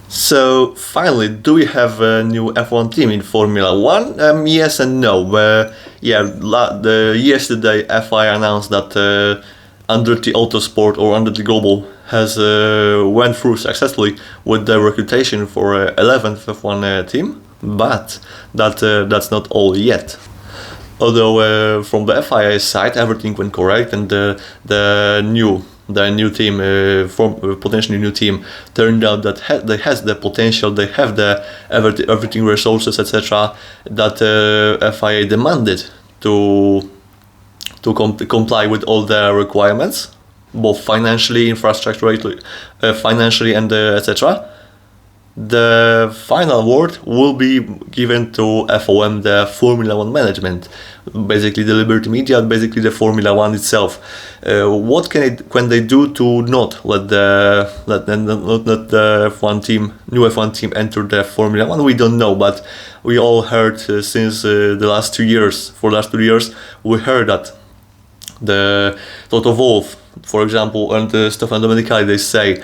So finally, do we have a new F1 team in Formula One? Yes and no. Yesterday FIA announced that Andretti Autosport or Andretti Global has went through successfully with the recruitation for 11th F1 team, but that's not all yet. Although from the FIA side everything went correct and the new team, potentially new team, turned out that they has the potential, they have the everything resources, etc. that FIA demanded to comply with all the requirements, both financially, financially, and etc. The final word will be given to FOM, the Formula One management, basically the Liberty Media, basically the Formula One itself. What can they do to not let the new F1 team enter the Formula One? We don't know, but we all heard since the last 2 years. For the last 2 years, we heard that the Toto Wolff, for example, and Stefano Domenicali, they said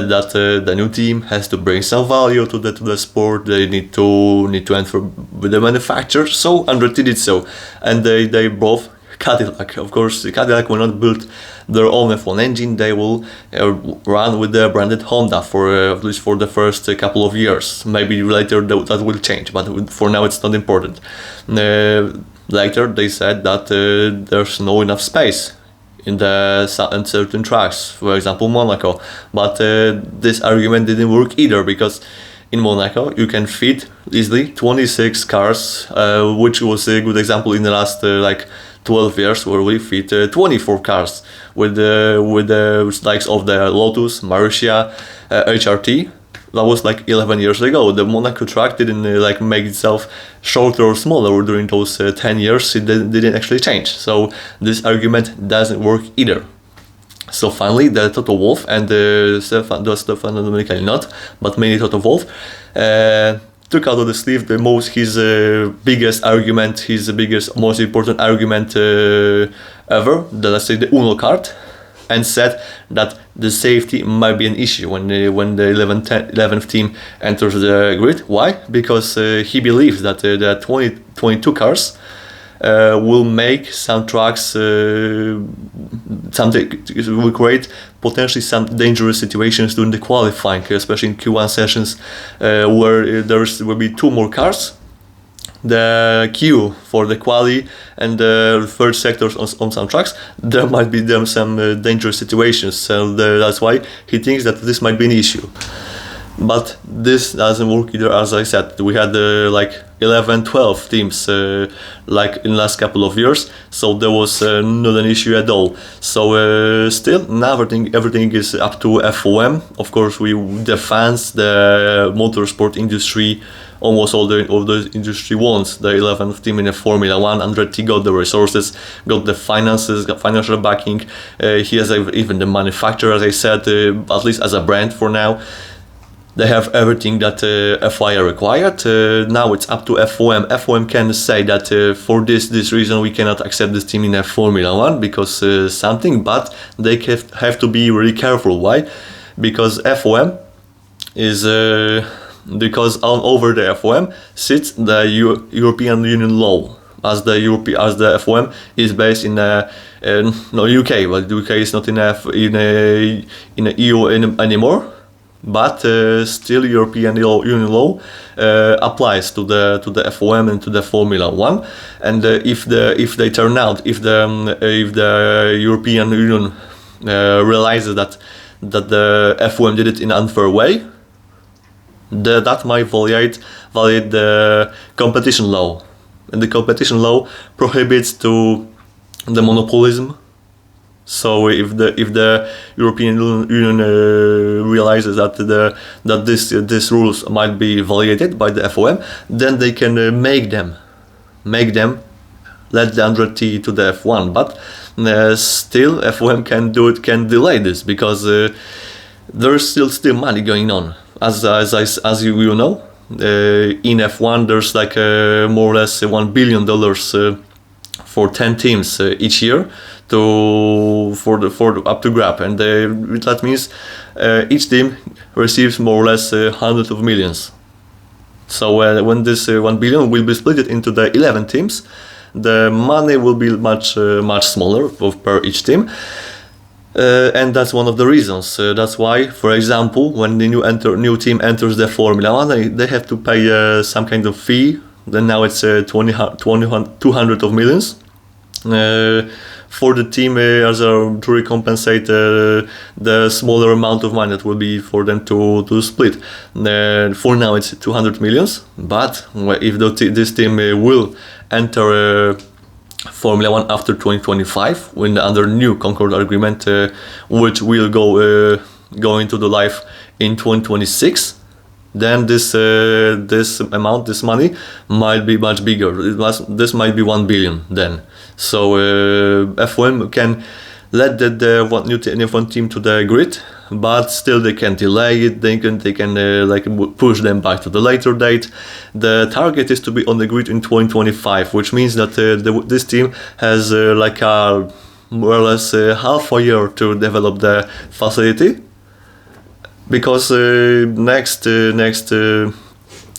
that the new team has to bring some value to the sport. They need to enter with the manufacturer. So Andretti did so, and they both Cadillac. Of course, Cadillac will not build their own F1 engine. They will run with the branded Honda for at least for the first couple of years. Maybe later that will change, but for now it's not important. Later they said that there's no enough space in certain tracks, for example Monaco, but this argument didn't work either, because in Monaco you can fit easily 26 cars, which was a good example in the last 12 years, where we fit 24 cars with the likes of the Lotus, Marussia, HRT. That was 11 years ago. The Monaco track didn't make itself shorter or smaller during those 10 years. It didn't actually change. So this argument doesn't work either. So finally, the Toto Wolff and Stefano Domenicali not, but mainly Toto Wolff, took out of the sleeve his biggest argument, most important argument ever, let's say the Uno card, and said that the safety might be an issue when the 11th team enters the grid. Why? Because he believes that the 2022 cars will make some tracks, will create potentially some dangerous situations during the qualifying, especially in Q1 sessions, where there will be two more cars. The queue for the quali and the third sectors on some tracks, there might be some dangerous situations. So that's why he thinks that this might be an issue. But this doesn't work either. As I said, we had 11, 12 teams in the last couple of years, so there was not an issue at all. So still, now everything is up to FOM. Of course, the fans, the motorsport industry, almost all the industry wants the 11th team in the Formula One. Andretti got the resources, got the finances, got financial backing. He has even the manufacturer, as I said, at least as a brand for now. They have everything that FIA required. Now it's up to FOM. FOM can say that for this reason we cannot accept this team in a Formula One because something, but they have to be really careful. Why? Because FOM is because over the FOM sits the European Union law, as the FOM is based in UK, but the UK is not in a EU anymore. But still, European Union law applies to the FOM and to the Formula One. And if the European Union realizes that the FOM did it in an unfair way, that might violate the competition law, and the competition law prohibits to the monopolism. So if the European Union realizes that these rules might be violated by the FOM, then they can make them let the Andretti to the F1. But still, FOM can delay this, because there's still money going on. As you know, in F1 there's more or less $1 billion for 10 teams each year for up to grab, and that means each team receives more or less hundreds of millions. So when this 1 billion will be split into the 11 teams, the money will be much smaller per each team. And that's one of the reasons. That's why, for example, when the new team enters the Formula One, they have to pay some kind of fee. Then now it's 200 of millions for the team to recompensate the smaller amount of money that will be for them to split. For now it's 200 millions, but if this team will enter Formula One after 2025, when under new Concord agreement, which will go into the life in 2026, then this money might be much bigger. This might be 1 billion then. So F1 can let the one team to the grid, but still they can delay it. They can push them back to the later date. The target is to be on the grid in 2025, which means that this team has more or less half a year to develop the facility, because next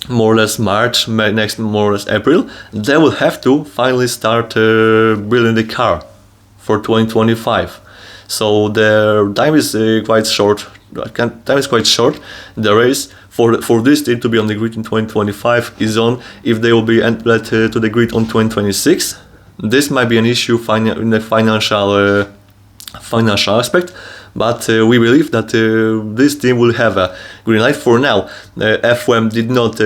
more or less March, next more or less April, they will have to finally start building the car for 2025. So the time is quite short. The race for this team to be on the grid in 2025 is on. If they will be led to the grid on 2026, this might be an issue in the financial aspect. But we believe that this team will have a green light. For now, F1 did not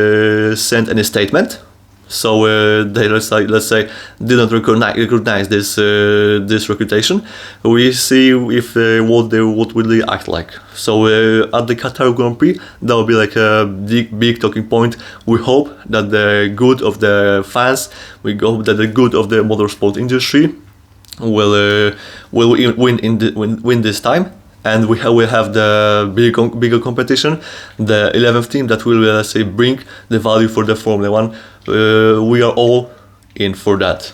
send any statement, so they let's say did not recognize this reputation. We see if what will they act like. So at the Qatar Grand Prix, that will be like a big talking point. We hope that the good of the fans, we hope that the good of the motorsport industry will win this time, and we have the bigger competition, the 11th team that will let's say bring the value for the Formula One. We are all in for that.